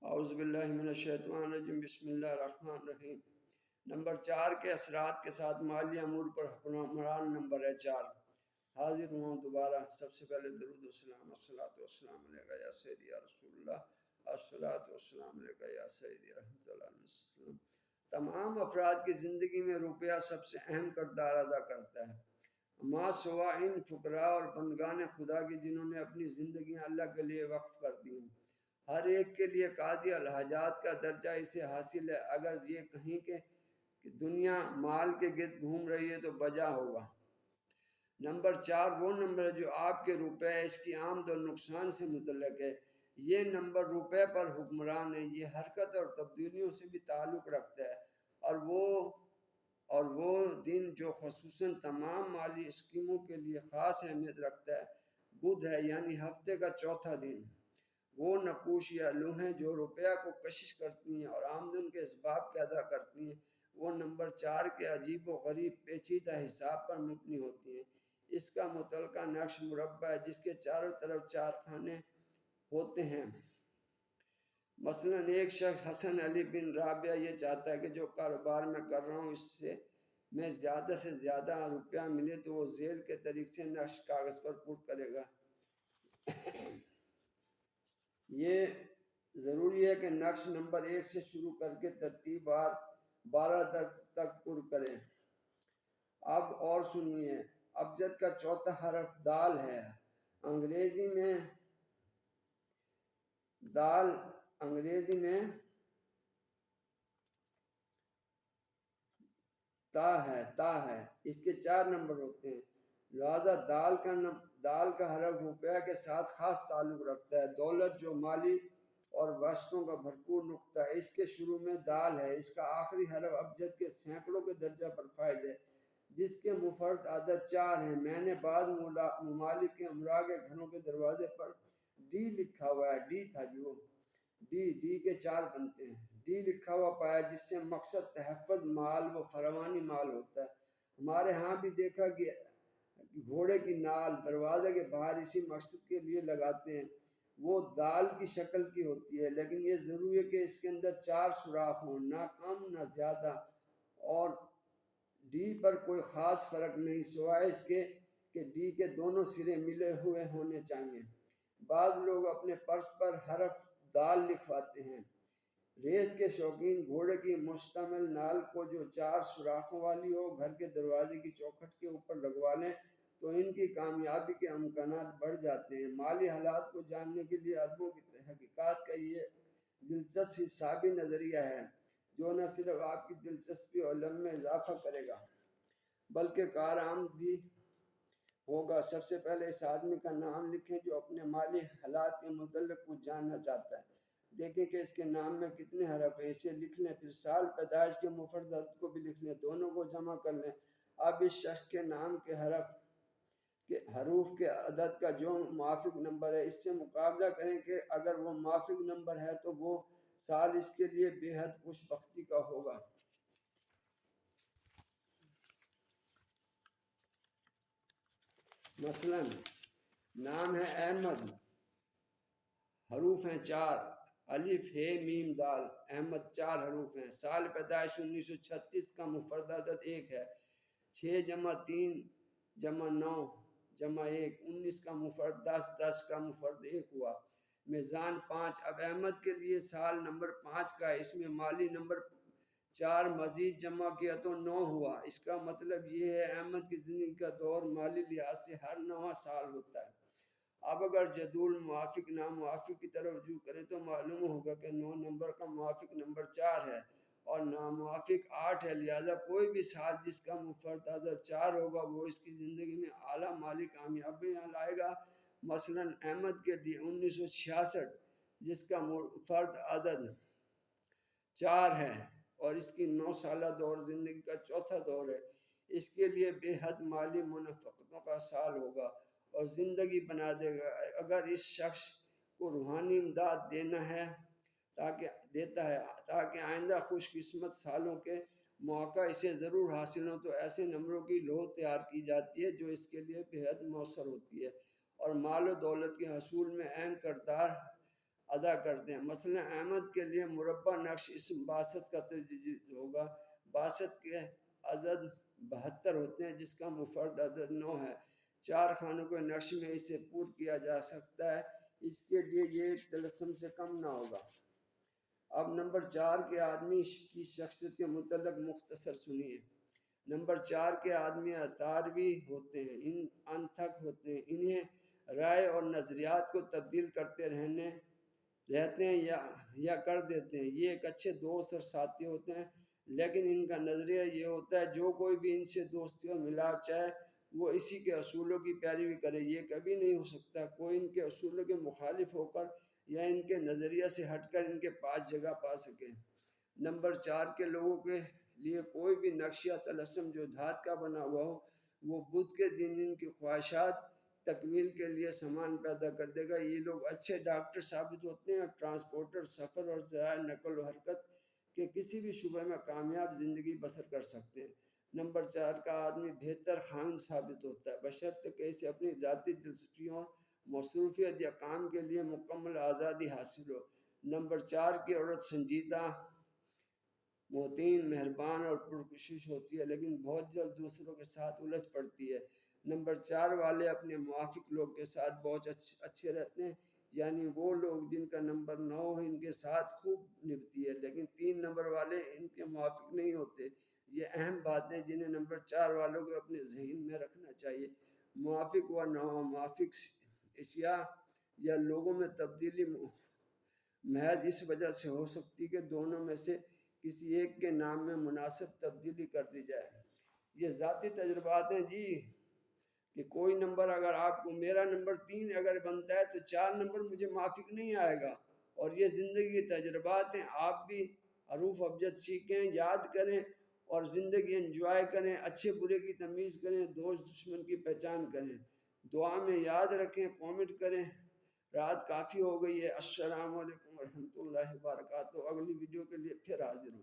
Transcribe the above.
اعوذ باللہ من الشیطان الرجیم، بسم اللہ الرحمن الرحیم۔ نمبر 4 کے اثرات کے ساتھ مالی امور پر حکمران نمبر ہے 4۔ حاضر ہوا ہوں دوبارہ۔ سب سے پہلے درود و سلام، الصلاۃ والسلام علیکہ یا سیدی یا رسول اللہ، الصلاۃ والسلام علیکہ یا سیدی رحمۃ اللہ علیہ وسلم۔ تمام افراد کی زندگی میں روپیہ سب سے اہم کردار ادا کرتا ہے، ما سوا ان فقراء اور بندگان خدا کی جنہوں نے اپنی زندگیاں اللہ کے لیے وقف کر دی ہیں۔ ہر ایک کے لیے قاضی الحاجات کا درجہ اسے حاصل ہے۔ اگر یہ کہیں کہ دنیا مال کے گرد گھوم رہی ہے تو بجا ہوگا۔ نمبر 4 وہ نمبر ہے جو آپ کے روپے اس کی آمد اور نقصان سے متعلق ہے۔ یہ نمبر روپے پر حکمران ہے۔ یہ حرکت اور تبدیلیوں سے بھی تعلق رکھتا ہے، اور وہ دن جو خصوصاً تمام مالی اسکیموں کے لیے خاص اہمیت رکھتا ہے، بدھ ہے، یعنی ہفتے کا چوتھا دن۔ وہ نقوش یا لوحیں جو روپیہ کو کشش کرتی ہیں اور آمدن کے اسباب پیدا کرتی ہیں، وہ نمبر 4 کے عجیب و غریب پیچیدہ حساب پر مبنی ہوتی ہیں۔ اس کا متعلقہ نقش مربع ہے جس کے چاروں طرف 4 خانے ہوتے ہیں۔ مثلا ایک شخص حسن علی بن رابعہ یہ چاہتا ہے کہ جو کاروبار میں کر رہا ہوں اس سے میں زیادہ سے زیادہ روپیہ ملے تو وہ ذیل کے طریق سے نقش کاغذ پر پر کرے گا۔ یہ ضروری ہے کہ نقش نمبر 1 سے شروع کر کے ترتیب بار 12 تک پر کریں۔ اب اور سنیے، ابجد کا چوتھا حرف دال ہے۔ انگریزی میں دال تا ہے۔ اس کے 4 نمبر ہوتے ہیں، لہذا دال کا حرف روپیہ کے ساتھ خاص تعلق رکھتا ہے۔ دولت جو مالی اور وسطوں کا بھرپور نقطہ ہے، اس کے شروع میں دال ہے۔ اس کا آخری حرف ابجد کے سینکڑوں کے درجہ پر فائز ہے، جس کے مفرد عدد 4 ہیں۔ میں نے بعض ممالک کے امراء کے گھروں کے دروازے پر ڈی لکھا ہوا ہے، ڈی تھا جو ڈی کے 4 بنتے ہیں، ڈی لکھا ہوا پایا، جس سے مقصد تحفظ مال و فراوانی مال ہوتا ہے۔ ہمارے ہاں بھی دیکھا کہ گھوڑے کی نال دروازے کے باہر اسی مقصد کے لیے لگاتے ہیں۔ وہ دال کی شکل کی ہوتی ہے، لیکن یہ ضروری ہے کہ اس کے اندر 4 سوراخ ہوں، نہ کم نہ زیادہ، اور ڈی پر کوئی خاص فرق نہیں سوائے اس کے کہ ڈی کے دونوں سرے ملے ہوئے ہونے چاہیے۔ بعض لوگ اپنے پرس پر حرف دال لکھواتے ہیں۔ ریت کے شوقین گھوڑے کی مشتمل نال کو جو 4 سوراخوں والی ہو گھر کے دروازے کی چوکھٹ کے اوپر لگوا لیں تو ان کی کامیابی کے امکانات بڑھ جاتے ہیں۔ مالی حالات کو جاننے کے لیے عربوں کی تحقیقات کا یہ دلچسپ حسابی نظریہ ہے، جو نہ صرف آپ کی دلچسپی اور علم میں اضافہ کرے گا بلکہ کارآمد بھی ہوگا۔ سب سے پہلے اس آدمی کا نام لکھیں جو اپنے مالی حالات کے متعلق کچھ جاننا چاہتا ہے۔ دیکھیں کہ اس کے نام میں کتنے حرف ہیں، اسے لکھ لیں، پھر سال پیدائش کے مفرد عدد کو بھی لکھ لیں، دونوں کو جمع کر لیں۔ اب اس شخص کے نام کے حروف کے عدد کا جو موافق نمبر ہے اس سے مقابلہ کریں کہ اگر وہ موافق نمبر ہے تو وہ سال اس کے لیے بے حد خوش بختی کا ہوگا۔ مثلا نام ہے احمد، حروف ہیں 4، الف ہے میم دال، احمد 4 حروف ہیں۔ سال پیدائش 1936 کا مفرد عدد 1 ہے، 6 جمع 3 جمع 9 جمع 1 19 کا مفرد 10 10 کا مفرد 1 ہوا۔ میزان 5۔ اب احمد کے لیے سال نمبر 5 کا ہے، اس میں مالی نمبر 4 مزید جمع کیا تو 9 ہوا۔ اس کا مطلب یہ ہے احمد کی زندگی کا دور مالی لحاظ سے ہر 9واں سال ہوتا ہے۔ اب اگر جدول موافق ناموافق کی طرف رجوع کریں تو معلوم ہوگا کہ 9 نمبر کا موافق نمبر 4 ہے اور ناموافق 8 ہے، لہذا کوئی بھی سال جس کا مفرد عدد 4 ہوگا وہ اس کی زندگی میں اعلیٰ مالی کامیابیاں لائے گا۔ مثلا احمد کے لیے 1966 جس کا مفرد عدد 4 ہے اور اس کی 9 سالہ دور زندگی کا چوتھا دور ہے، اس کے لیے بے حد مالی منافقتوں کا سال ہوگا اور زندگی بنا دے گا۔ اگر اس شخص کو روحانی امداد دیتا ہے تاکہ آئندہ خوش قسمت سالوں کے موقع اسے ضرور حاصل ہوں تو ایسے نمبروں کی لوح تیار کی جاتی ہے جو اس کے لیے بے حد مؤثر ہوتی ہے اور مال و دولت کے حصول میں اہم کردار ادا کرتے ہیں۔ مثلا احمد کے لیے مربع نقش اسم باسط کا تجدید ہوگا۔ باسط کے عدد 72 ہوتے ہیں جس کا مفرد عدد 9 ہے۔ 4 خانوں کے نقش میں اسے پور کیا جا سکتا ہے، اس کے لیے یہ طلسم سے کم نہ ہوگا۔ اب نمبر 4 کے آدمی کی شخصیت کے متعلق مختصر سنیے۔ نمبر 4 کے آدمی اطاروی ہوتے ہیں، انتھک ہوتے ہیں، انہیں رائے اور نظریات کو تبدیل کرتے رہتے ہیں یا کر دیتے ہیں۔ یہ ایک اچھے دوست اور ساتھی ہوتے ہیں، لیکن ان کا نظریہ یہ ہوتا ہے جو کوئی بھی ان سے دوستی اور ملاپ چاہے وہ اسی کے اصولوں کی پیروی کرے۔ یہ کبھی نہیں ہو سکتا کوئی ان کے اصولوں کے مخالف ہو کر یا ان کے نظریہ سے ہٹ کر ان کے پاس جگہ پا سکے۔ نمبر 4 کے لوگوں کے لیے کوئی بھی نقش یا طلسم جو دھات کا بنا ہوا ہو وہ بدھ کے دن ان کی خواہشات تکمیل کے لیے سامان پیدا کر دے گا۔ یہ لوگ اچھے ڈاکٹر ثابت ہوتے ہیں، ٹرانسپورٹر، سفر اور ذرائع نقل و حرکت کے کسی بھی شعبے میں کامیاب زندگی بسر کر سکتے ہیں۔ نمبر 4 کا آدمی بہتر خاوند ثابت ہوتا ہے بشرطیکہ کہ اسے اپنی ذاتی دلچسپیوں، مصروفیت یا کام کے لیے مکمل آزادی حاصل ہو۔ نمبر 4 کی عورت سنجیدہ، محتین، مہربان اور پرکشش ہوتی ہے، لیکن بہت جلد دوسروں کے ساتھ الجھ پڑتی ہے۔ نمبر 4 والے اپنے موافق لوگ کے ساتھ بہت اچھے رہتے ہیں، یعنی وہ لوگ جن کا نمبر 9 ہے ان کے ساتھ خوب نبھتی ہے، لیکن 3 نمبر والے ان کے موافق نہیں ہوتے۔ یہ اہم باتیں جنہیں نمبر 4 والوں کو اپنے ذہن میں رکھنا چاہیے۔ موافق و ناموافق اشیاء یا لوگوں میں تبدیلی محض اس وجہ سے ہو سکتی کہ دونوں میں سے کسی ایک کے نام میں مناسب تبدیلی کر دی جائے۔ یہ ذاتی تجربات ہیں جی، کہ کوئی نمبر اگر آپ کو، میرا نمبر 3 اگر بنتا ہے تو 4 نمبر مجھے موافق نہیں آئے گا، اور یہ زندگی کے تجربات ہیں۔ آپ بھی حروف ابجد سیکھیں، یاد کریں اور زندگی انجوائے کریں، اچھے برے کی تمیز کریں، دوست دشمن کی پہچان کریں۔ دعا میں یاد رکھیں، کامنٹ کریں۔ رات کافی ہو گئی ہے۔ السلام علیکم ورحمۃ اللہ وبرکاتہ۔ اگلی ویڈیو کے لیے پھر حاضر ہوں۔